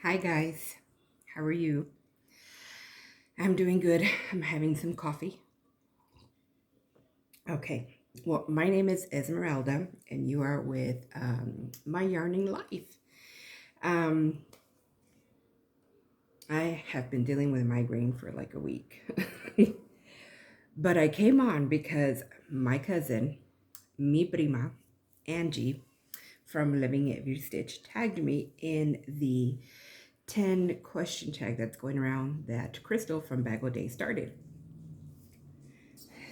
Hi guys, how are you? I'm doing good. I'm having some coffee. Okay, well, my name is Esmeralda, and you are with My Yarning Life. Um, I have been dealing with migraine for like a week, but I came on because my cousin, mi prima, Angie, from Living Every Stitch, tagged me in the 10 question tag that's going around that Crystal from Bag O' Day started.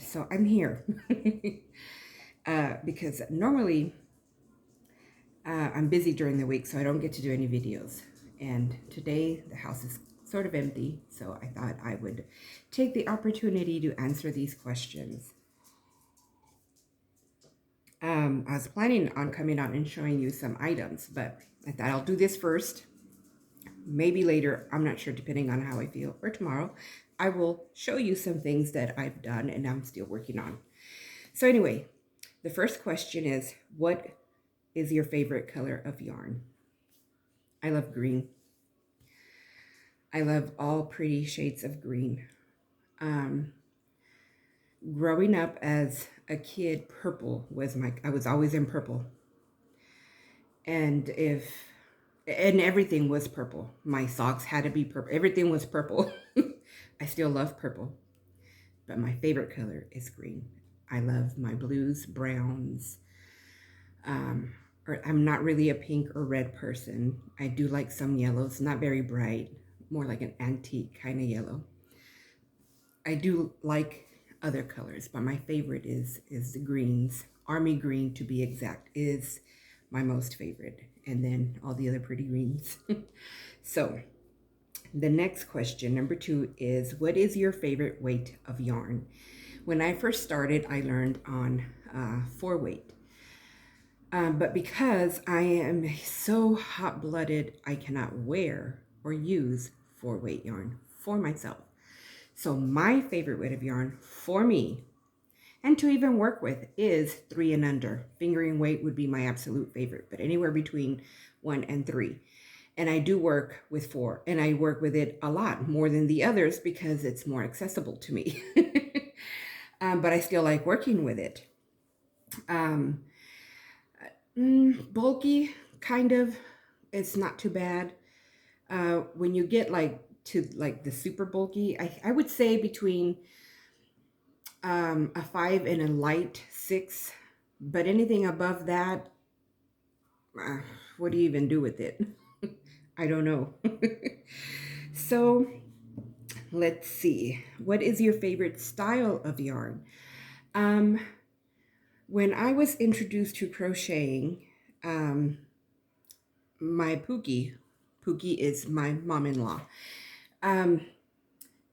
So I'm here. Because normally I'm busy during the week, so I don't get to do any videos. And today the house is sort of empty, so I thought I would take the opportunity to answer these questions. I was planning on coming out and showing you some items, but I thought I'll do this first. Maybe later, I'm not sure, depending on how I feel, or tomorrow, I will show you some things that I've done and I'm still working on. So anyway, the first question is, what is your favorite color of yarn? I love green. I love all pretty shades of green. Um, Growing up as a kid, purple was I was always in purple. And everything was purple. My socks had to be purple. Everything was purple. I still love purple, but my favorite color is green. I love my blues, browns. Or I'm not really a pink or red person. I do like some yellows, not very bright, more like an antique kind of yellow. I do like other colors, but my favorite is the greens. Army green, to be exact, is my most favorite, and then all the other pretty greens. So the next question, number 2, is what is your favorite weight of yarn? When I first started, I learned on 4 weight. But because I am so hot-blooded, I cannot wear or use 4 weight yarn for myself. So my favorite weight of yarn for me, and to even work with, is 3 and under. Fingering weight would be my absolute favorite, but anywhere between 1 and 3. And I do work with 4, and I work with it a lot more than the others because it's more accessible to me. But I still like working with it. Bulky, kind of. It's not too bad. When you get like to like the super bulky, I would say between a 5 and a light 6, but anything above that, what do you even do with it? I don't know. So let's see. What is your favorite style of yarn? When I was introduced to crocheting, my Pookie is my mom-in-law.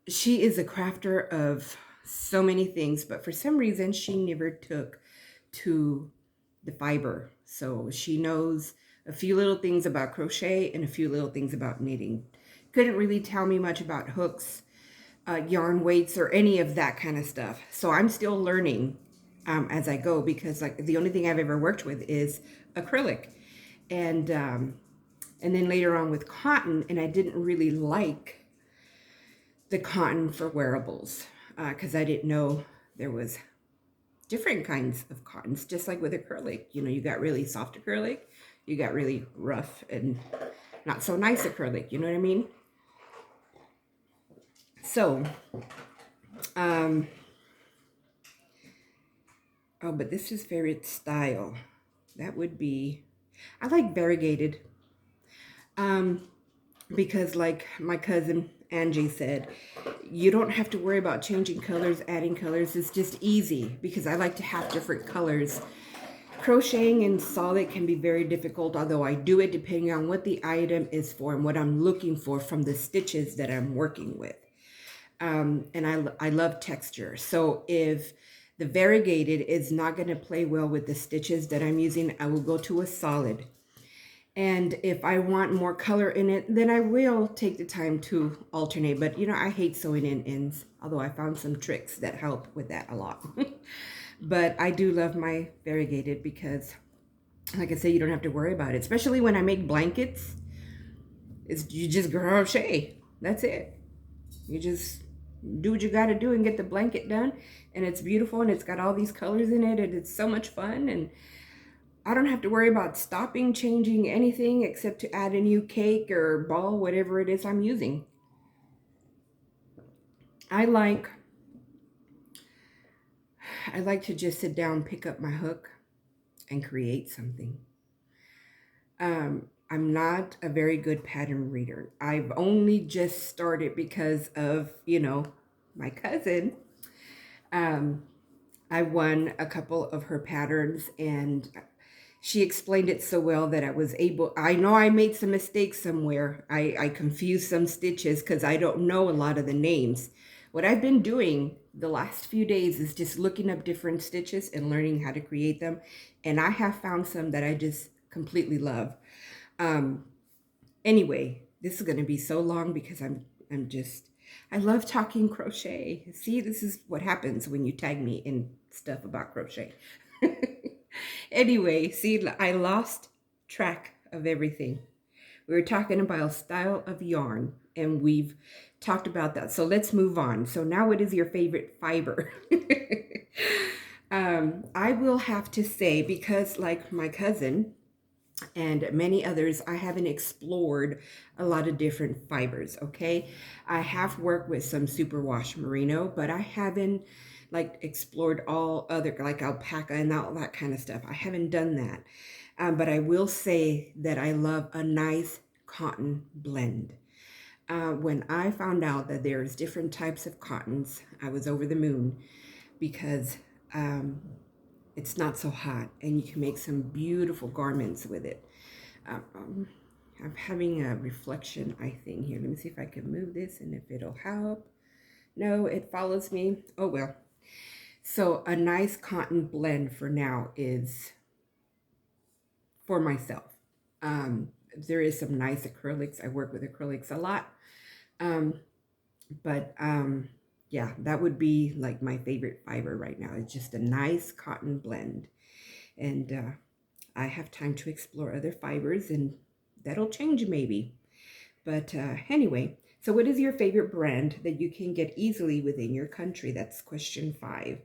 She is a crafter of so many things, but for some reason she never took to the fiber. So she knows a few little things about crochet and a few little things about knitting. Couldn't really tell me much about hooks, yarn weights, or any of that kind of stuff. So I'm still learning as I go, because like the only thing I've ever worked with is acrylic, and then later on with cotton, and I didn't really like the cotton for wearables because I didn't know there was different kinds of cottons, just like with acrylic. You know, you got really soft acrylic, you got really rough and not so nice acrylic, you know what I mean? So, oh, but this is favorite style. That would be, I like variegated. Because like my cousin Angie said, you don't have to worry about changing colors, adding colors. It's just easy because I like to have different colors. Crocheting in solid can be very difficult, although I do it depending on what the item is for and what I'm looking for from the stitches that I'm working with. And I love texture. So if the variegated is not going to play well with the stitches that I'm using, I will go to a solid. And if I want more color in it, then I will take the time to alternate. But, you know, I hate sewing in ends, although I found some tricks that help with that a lot. But I do love my variegated because, like I say, you don't have to worry about it. Especially when I make blankets. Is you just crochet. That's it. You just do what you got to do and get the blanket done. And it's beautiful and it's got all these colors in it and it's so much fun. And I don't have to worry about stopping, changing anything except to add a new cake or ball, whatever it is I'm using. I like to just sit down, pick up my hook, and create something. I'm not a very good pattern reader. I've only just started because of, my cousin. Um, I won a couple of her patterns and she explained it so well that I know I made some mistakes somewhere. I confused some stitches because I don't know a lot of the names. What I've been doing the last few days is just looking up different stitches and learning how to create them. And I have found some that I just completely love. Anyway, this is going to be so long because I love talking crochet. See, this is what happens when you tag me in stuff about crochet. Anyway, see, I lost track of everything. We were talking about style of yarn, and we've talked about that. So let's move on. So now, what is your favorite fiber? I will have to say, because like my cousin and many others, I haven't explored a lot of different fibers, okay? I have worked with some superwash merino, but I haven't like explored all other, like alpaca and all that kind of stuff. I haven't done that. But I will say that I love a nice cotton blend. When I found out that there's different types of cottons, I was over the moon because it's not so hot and you can make some beautiful garments with it. I'm having a reflection eye thing here. Let me see if I can move this and if it'll help. No, it follows me. Oh well. So a nice cotton blend for now is for myself. There is some nice acrylics. I work with acrylics a lot. But yeah, that would be like my favorite fiber right now. It's just a nice cotton blend. And I have time to explore other fibers and that'll change maybe. But anyway, so what is your favorite brand that you can get easily within your country? That's question 5.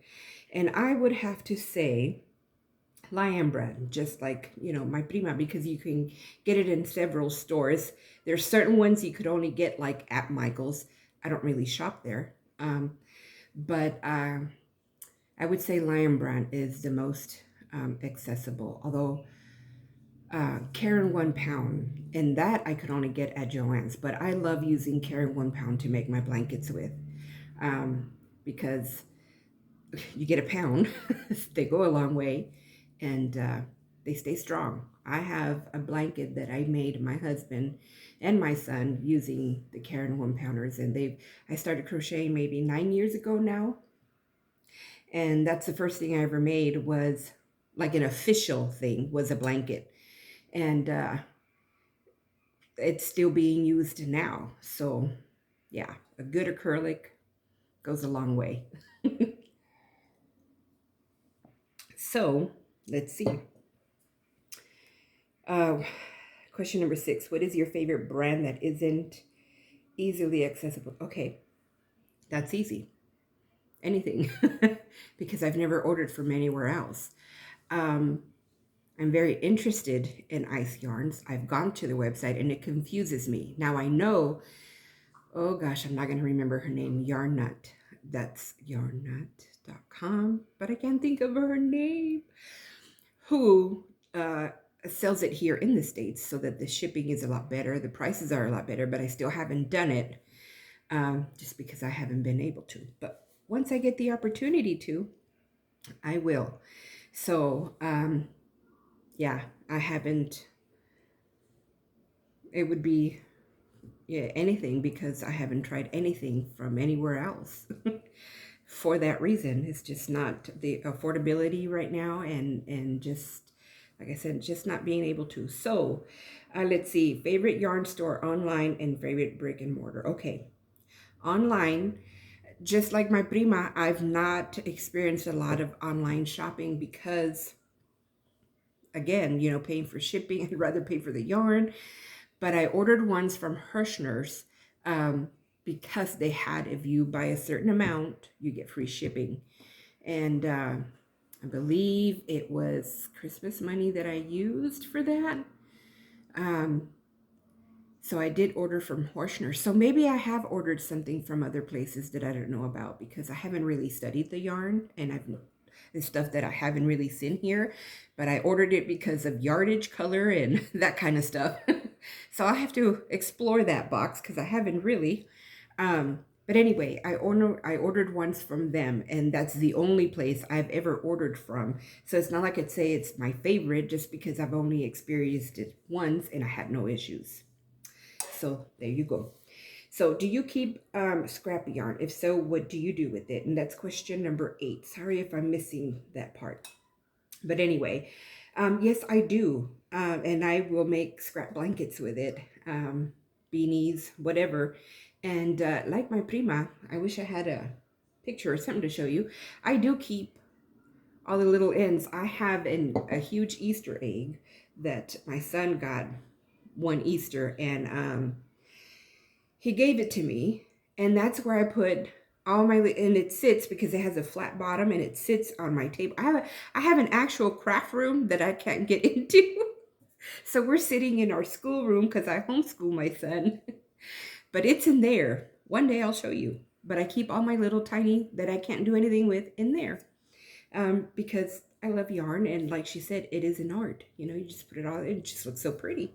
And I would have to say Lion brand, just like, my prima, because you can get it in several stores. There's certain ones you could only get like at Michael's. I don't really shop there. But I would say Lion brand is the most accessible, although Karen 1 pound, and that I could only get at Joann's, but I love using Karen 1 pound to make my blankets with, because you get a pound, they go a long way, and they stay strong. I have a blanket that I made my husband and my son using the Karen 1 pounders, and I started crocheting maybe 9 years ago now, and that's the first thing I ever made was like an official thing, was a blanket. And it's still being used now. So yeah, a good acrylic goes a long way. So let's see. Question number 6. What is your favorite brand that isn't easily accessible? Okay, that's easy. Anything. Because I've never ordered from anywhere else. I'm very interested in ice yarns. I've gone to the website and it confuses me. Now I know, oh gosh, I'm not going to remember her name, Yarnut. That's yarnut.com, but I can't think of her name. Who sells it here in the States so that the shipping is a lot better. The prices are a lot better, but I still haven't done it just because I haven't been able to. But once I get the opportunity to, I will. So, yeah, I haven't, it would be anything because I haven't tried anything from anywhere else. For that reason, it's just not the affordability right now, and just, like I said, just not being able to. So, let's see, favorite yarn store online and favorite brick and mortar. Okay, online, just like my prima, I've not experienced a lot of online shopping because, again, paying for shipping, I'd rather pay for the yarn. but I ordered ones from Hirschner's because they had, if you buy a certain amount, you get free shipping. And I believe it was Christmas money that I used for that. So I did order from Hirschner. So maybe I have ordered something from other places that I don't know about, because I haven't really studied the yarn, and the stuff that I haven't really seen here, but I ordered it because of yardage, color, and that kind of stuff. So I have to explore that box because I haven't really. But anyway, I ordered ones from them, and that's the only place I've ever ordered from. So it's not like I'd say it's my favorite just because I've only experienced it once and I had no issues. So there you go. So do you keep scrap yarn? If so, what do you do with it? And that's question number 8. Sorry if I'm missing that part. But anyway, yes, I do. And I will make scrap blankets with it, beanies, whatever. And like my prima, I wish I had a picture or something to show you. I do keep all the little ends. I have a huge Easter egg that my son got one Easter, and he gave it to me, and that's where I put all my, and it sits because it has a flat bottom and it sits on my table. I have an actual craft room that I can't get into. So we're sitting in our school room because I homeschool my son, but it's in there. One day I'll show you, but I keep all my little tiny that I can't do anything with in there, because I love yarn, and like she said, it is an art. You know, you just put it all, it just looks so pretty.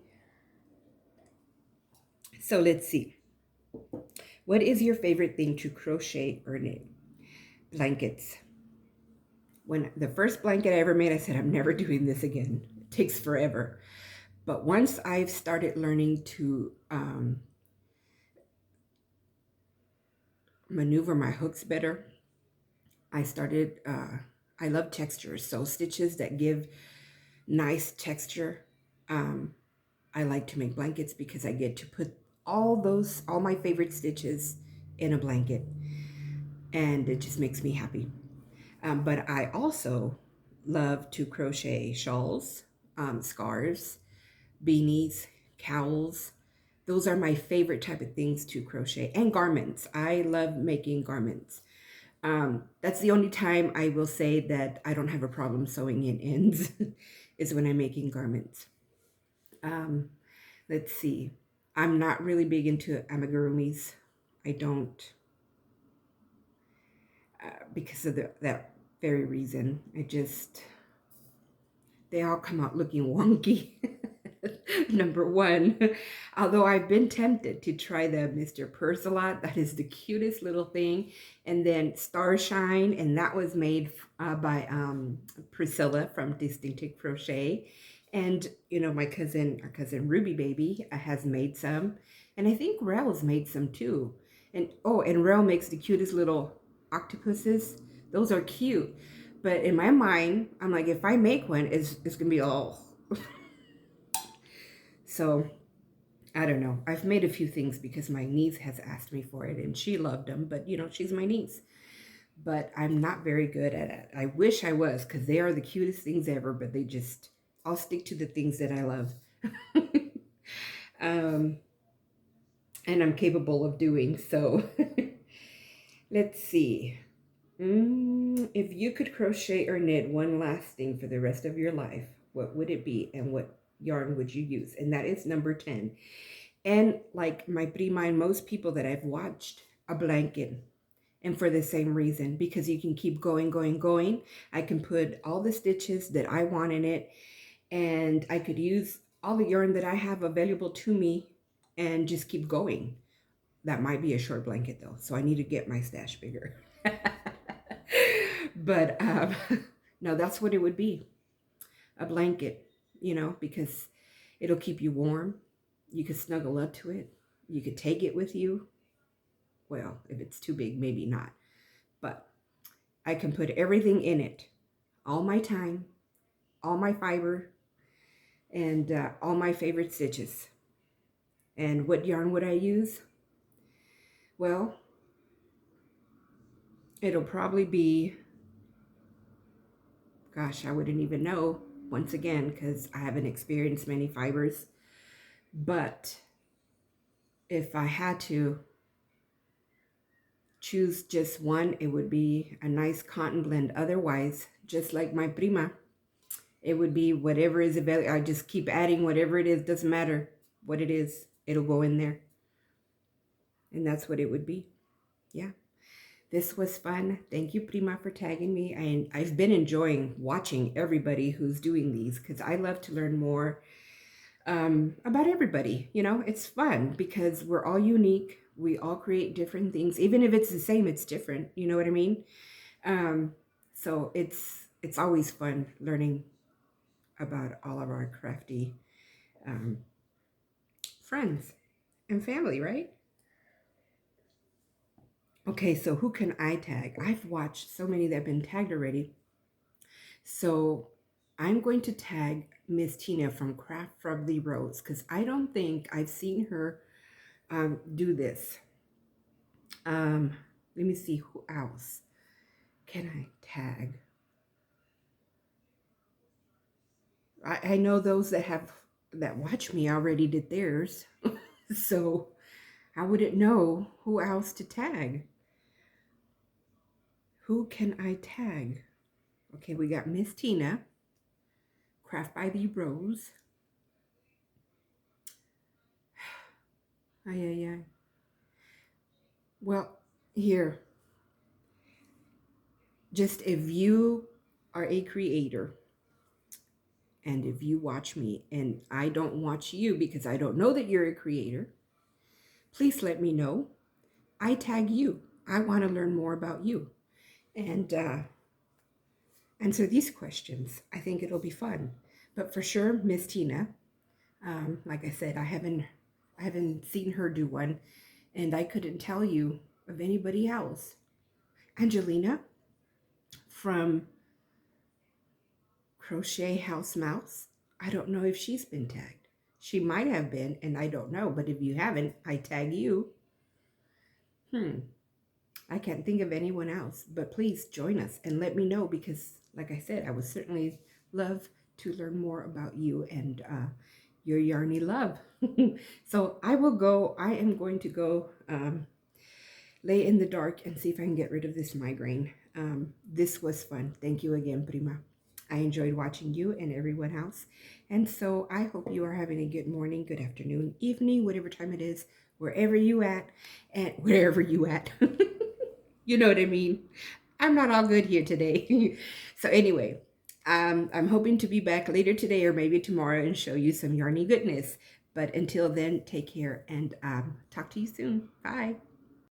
So let's see. What is your favorite thing to crochet or knit? Blankets. When the first blanket I ever made, I said, I'm never doing this again. It takes forever. But once I've started learning to maneuver my hooks better, I started, I love textures. So stitches that give nice texture. I like to make blankets because I get to put all my favorite stitches in a blanket, and it just makes me happy. But I also love to crochet shawls, scarves, beanies, cowls. Those are my favorite type of things to crochet, and garments. I love making garments. That's the only time I will say that I don't have a problem sewing in ends is when I'm making garments. Let's see. I'm not really big into amigurumis. I don't, because of that very reason. They all come out looking wonky. Number one, although I've been tempted to try the Mr. Pricilla, that is the cutest little thing, and then Starshine, and that was made by Pricilla from Distinctive Crochet. And you know, our cousin Ruby Baby has made some, and I think Rell has made some too. And and Rell makes the cutest little octopuses. Those are cute. But in my mind, I'm like, if I make one, it's gonna be all. So I don't know. I've made a few things because my niece has asked me for it, and she loved them. But you know, she's my niece. But I'm not very good at it. I wish I was, because they are the cutest things ever. But I'll stick to the things that I love, and I'm capable of doing. So let's see. If you could crochet or knit one last thing for the rest of your life, what would it be, and what yarn would you use? And that is number 10. And like my prima and most people that I've watched, a blanket. And for the same reason, because you can keep going, going, going. I can put all the stitches that I want in it, and I could use all the yarn that I have available to me and just keep going. That might be a short blanket though, so I need to get my stash bigger. But no, that's what it would be. A blanket, you know, because it'll keep you warm. You could snuggle up to it. You could take it with you. Well, if it's too big, maybe not. But I can put everything in it. All my time, all my fiber, and all my favorite stitches. And what yarn would I use? Well, it'll probably be, gosh, I wouldn't even know, once again, because I haven't experienced many fibers. But if I had to choose just one, it would be a nice cotton blend. Otherwise, just like my prima, it would be whatever is available. I just keep adding whatever it is. Doesn't matter what it is. It'll go in there. And that's what it would be. Yeah. This was fun. Thank you, Prima, for tagging me. I've been enjoying watching everybody who's doing these because I love to learn more about everybody. You know, it's fun because we're all unique. We all create different things. Even if it's the same, it's different. You know what I mean? So it's always fun learning about all of our crafty um, friends and family, right? Okay, so who can I tag? I've watched so many that have been tagged already. So I'm going to tag Miss Tina from Craft from the Rose because I don't think I've seen her do this. Let me see who else can I tag. I know those that watch me already did theirs, so I wouldn't know who else to tag. Who can I tag? Okay, we got Miss Tina, Craft by the Rose. Ay, ay, ay. Well, here, just if you are a creator and if you watch me and I don't watch you because I don't know that you're a creator, please let me know. I tag you. I want to learn more about you and answer these questions. I think it'll be fun. But for sure, Miss Tina, like I said, I haven't seen her do one, and I couldn't tell you of anybody else. Angelina from Crochet House Mouse. I don't know if she's been tagged. She might have been, and I don't know. But if you haven't, I tag you. I can't think of anyone else. But please join us and let me know because, like I said, I would certainly love to learn more about you and your Yarny love. So I am going to go lay in the dark and see if I can get rid of this migraine. This was fun. Thank you again, Prima. I enjoyed watching you and everyone else. And so I hope you are having a good morning, good afternoon, evening, whatever time it is, wherever you at, and wherever you at. You know what I mean? I'm not all good here today. So anyway, I'm hoping to be back later today or maybe tomorrow and show you some Yarny goodness. But until then, take care and talk to you soon. Bye.